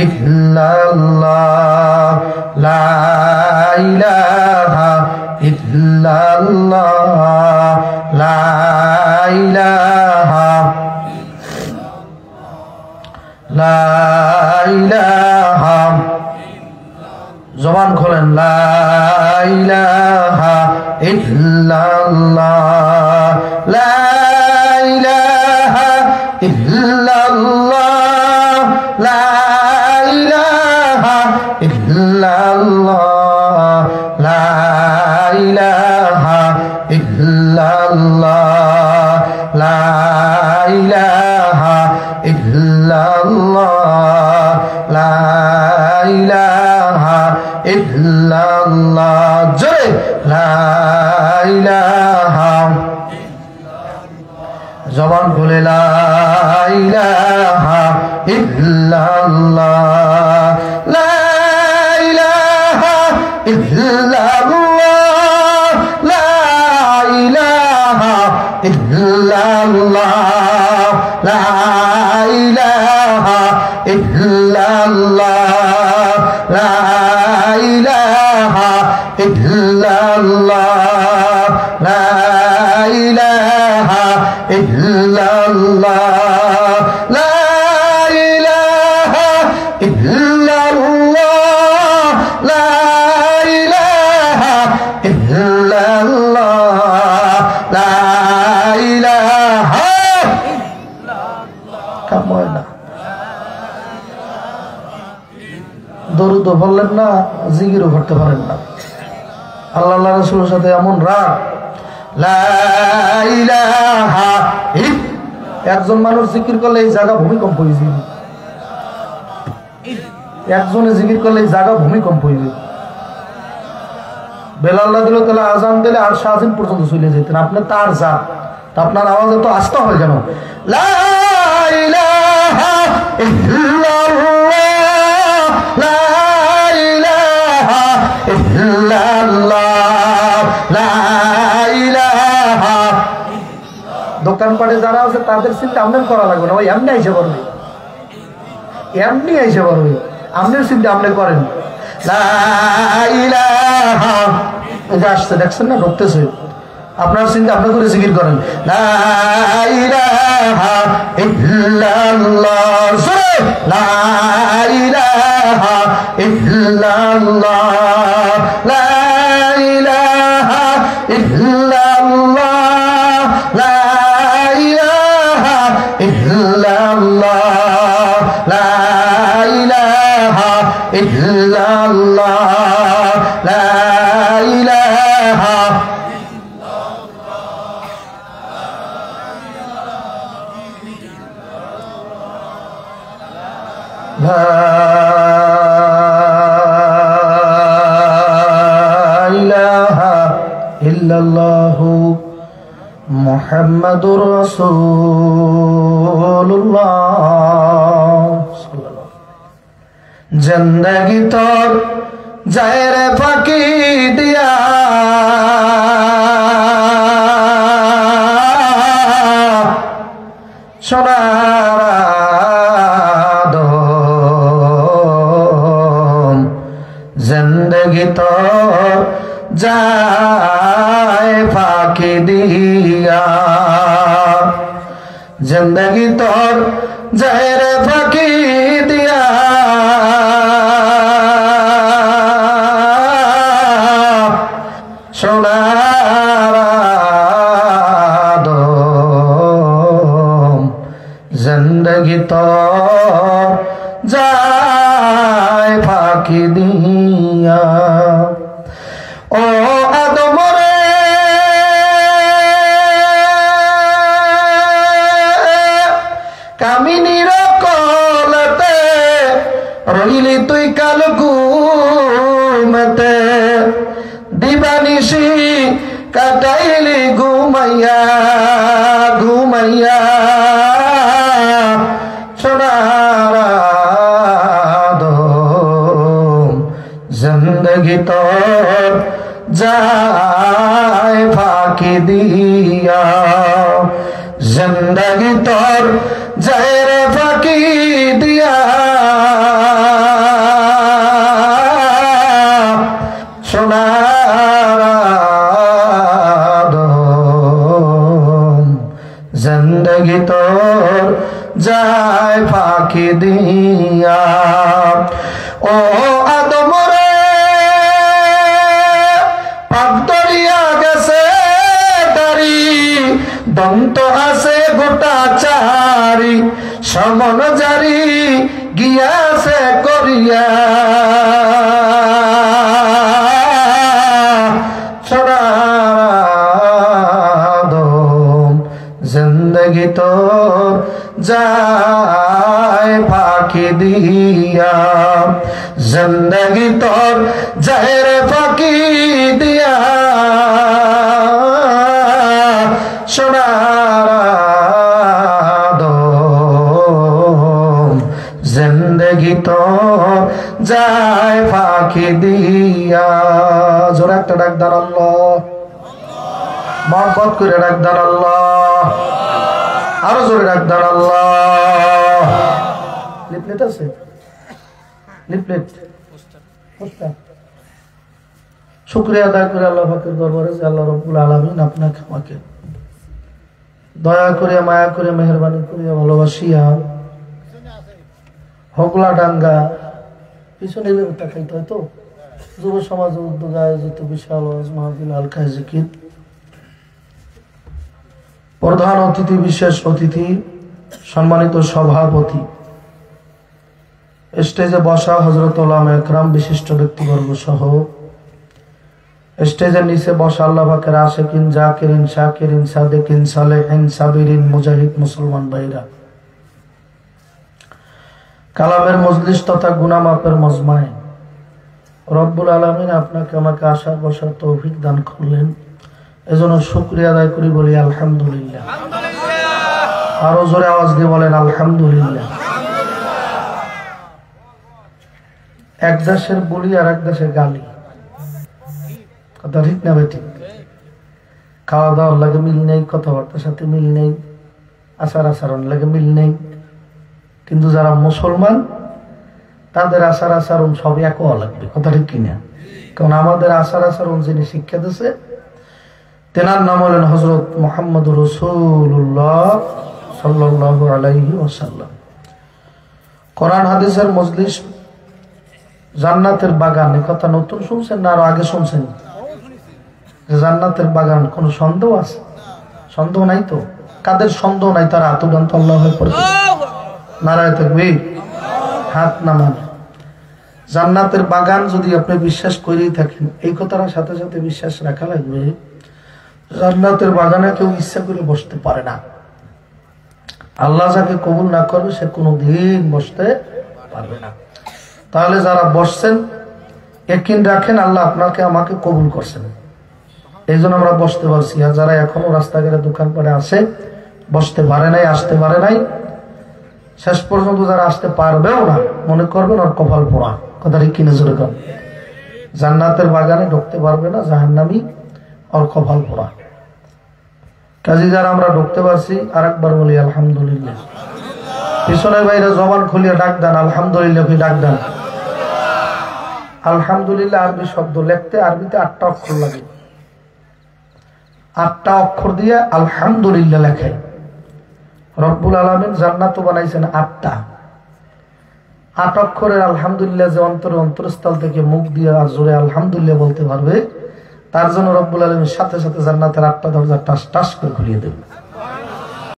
illallah, la ilaha illallah, la ilaha, la ilaha, জবান খোলেন, লা ইলাহা ইল্লাল্লাহ, লা ইলাহা ইল্লাল্লাহ, লা ইলাহা ইল্লাল্লাহ, লা ইলাহা ইল্লাল্লাহ, লা ইলাহা ইল্লাল্লাহ, লা ইলাহা ইল্লাল্লাহ, জোরে লা ইলাহা, জবান খুলে লা ইলাহা ইল্লাল্লাহ, লা ইলাহা ইল্লাল্লাহ, লা ইলাহা ইল্লাল্লাহ, লা ইলাহা ইল্লাল্লাহ, লা ইলাহা ইল্লাল্লাহ, লা ইলাহা ইল্লাল্লাহ, লা ইলাহা ইল্লাল্লাহ, লা ইলাহা ইল্লাল্লাহ, লা ইলাহা কাময় না। দরুদ বললেন না, জিকিরও করতে পারেন না। আল্লাহ রাসূলের সাথে এমন রাগ, লা ইলাহা একজন মানুষ জিকির করলে এই জায়গা ভূমিকম্প হয়ে যাবে, একজনে জিকির করলে এই জায়গা ভূমিকম্প হয়ে যাবে। বেলাল দিল তাহলে আজান দিলে আর শাহজিন পর্যন্ত চলে যেতেন। আপনি তার যা, তা আপনার আওয়াজ এত আস্তে হয় কেন? লা ইলাহা ইল্লাল্লাহ, লা ইলাহা ইল্লাল্লাহ, লা ইলাহা। দোকানপাটে যারা আছে তাদের চিন্তা আপনার করা লাগবে না, ভাই এমনি আইসে পারবে, এমনি আইসে পারবে, আপনার চিন্তা আপনি করেন। লা ইলাহা আসছে, দেখছেন না, ঢুকতেছে, আপনার চিন্তা আপনি করে জিকির করেন। লা ইলাহা ইল্লাল্লাহ, লা ইলাহা ইল্লাল্লাহ, লা ইলাহা ইল্লাল্লাহ, লা ইলাহা ইল্লাল্লাহ, লা ইলাহা ইল্লাল্লাহ, লা ইলাহা। লা ইলাহা ইল্লাল্লাহু মুহাম্মাদুর রাসূলুল্লাহ। জিন্দেগি তোর যায় রে ফাঁকি দিয়া, সোনার জিন্দেগি তোর যায় ফাঁকি দিয়া, জিন্দেগি তোর যায় রে ফাঁকি দিয়া, সোনার জিন্দেগি তোর যায় ফাঁকি দিয়া। ও আদম রে কামিনীর কলতে রইলি তুই কাল ঘুমতে, দিবানিশি কাটাইলি ঘুমাইয়া ঘুমাইয়া, সোনার জিন্দেগি তোর যায় ফাঁকি দিয়া, জিন্দেগি তোর যায় রে ফাঁকি দিয়া, দিয়া। ও আদম রে পাপ দরিয়া গেছে দাড়ি, দন্ত আছে গোটা চারি, সমন জারি গিয়াছে করিয়া। জিন্দগি তোর যায় ফাঁকি দিয়া, জিন্দগি তোর যায় রে ফাঁকি দিয়া। সোনার জিন্দগি তোর যায় ফাঁকি দিয়া। জোরে একটা ডাক দান আল্লাহ, মহব্বত করে ডাক দান আল্লাহ, আরো জোরে ডাক দান আল্লাহ। লিফলেট আছে, লিফলেট শুকরিয়া আদায় করে আল্লাহ পাকের দরবারে যে আল্লাহ রাব্বুল আলামিন আপনাকে আমাকে দয়া করে মায়া করে মেহেরবানি করে ভালোবাসিয়া হকলা ডাঙ্গা পিছনে তাকাইতে হয়তো যুব সমাজ উদ্যোগ আয়োজিত বিশাল ওয়াজ মাহফিল হালকা জিকির, প্রধান অতিথি বিশেষ অতিথি সম্মানিত সভাপতি, স্টেজে বসা হযরত উলামা একরাম বিশিষ্ট ব্যক্তিবর্গ সহ স্টেজের নিচে বসা আল্লাহ পাকের আশিকিন জাকিরিন শাকিরিন সাদিকিন সালেহিন সাবিরিন মুজাহিদ মুসলমান ভাইরা, কালামের মজলিস তথা গুনাহ মাপের মজমায় রব্বুল আলামিন আপনাকে আমাকে আসার বসার তৌফিক দান করলেন, এজন্য শুকরিয়া আদায় করি, বলি আলহামদুলিল্লাহ। আরো জোরে আওয়াজ দিয়ে বলেন আলহামদুলিল্লাহ। এক দেশের বলি আর এক দেশের গালি, কথা ঠিক না বেটি? খাওয়া দাওয়ার লাগে মিল নেই, কথাবার্তার সাথে মিল নেই, আচার আচরণ লাগে মিল নেই, কিন্তু যারা মুসলমান তাদের আচার আচরণ সব এক হওয়া লাগবে, কথা ঠিক কিনা? কারণ আমাদের আচার আচরণ যিনি শিক্ষা দিয়েছে তেনার নাম হলেন হযরত মুহাম্মদুর রাসূলুল্লাহ সাল্লাল্লাহু আলাইহি ওয়াসাল্লাম। কোরআন হাদিসের মজলিস, জান্নাতের বাগান, এই কথা নতুন শুনছেন না আরো আগে শুনছেন? জান্নাতের বাগান, কোন সন্দেহ আছে? সন্দেহ নাই তো? কাদের সন্দেহ নাই তারা হাত উঠান তো, আল্লাহু আকবার। নারায়ে তাকবীর, হাত নামান। জান্নাতের বাগান যদি আপনি বিশ্বাস করেই থাকেন, এই কথাটার সাথে সাথে বিশ্বাস রাখা লাগবে জান্নাতের বাগানে কেউ ইচ্ছা করে বসতে পারে না। আল্লাহ যাকে কবুল না করবে সে কোনোদিন বসতে পারবে না। তাহলে যারা বসছেন ইয়াকিন রাখেন আল্লাহ আপনাকে আমাকে কবুল করছেন, এই জন্য আমরা বসতে পারছি। আর যারা এখনো রাস্তাঘাটে দোকানপাটে আছে, বসতে পারে নাই, আসতে পারে নাই, শেষ পর্যন্ত যারা আসতে পারবেও না, মনে করবেন ওর কপাল পোড়া, কথা ঠিক কিনে জোরে কর। জান্নাতের বাগানে ঢুকতে পারবে না, জাহান্নামী, ওর কপাল পোড়া। কাজী যারা আমরা ঢুকতে পারছি, আর একবার বলি আলহামদুলিল্লাহ। পিছনের বাইরে জবান খুলিয়ে ডাক দেন আলহামদুলিল্লাহ, কি ডাক দেন? আলহামদুলিল্লাহ আরবি শব্দ, লিখতে আরবিতে 8টা অক্ষর লাগে, 8টা অক্ষর দিয়ে আলহামদুলিল্লাহ লেখে। রব্বুল আলামিন জান্নাত বানাইছেন 8টা, 8 অক্ষরের আলহামদুলিল্লাহ যে অন্তরস্থল থেকে মুখ দিয়ে আর জোরে আলহামদুলিল্লাহ বলতে পারবে, তার জন্য রব্বুল আলামিন সাথে সাথে জান্নাতের 8টা দরজা টাস টাস করে খুলিয়ে দেবে।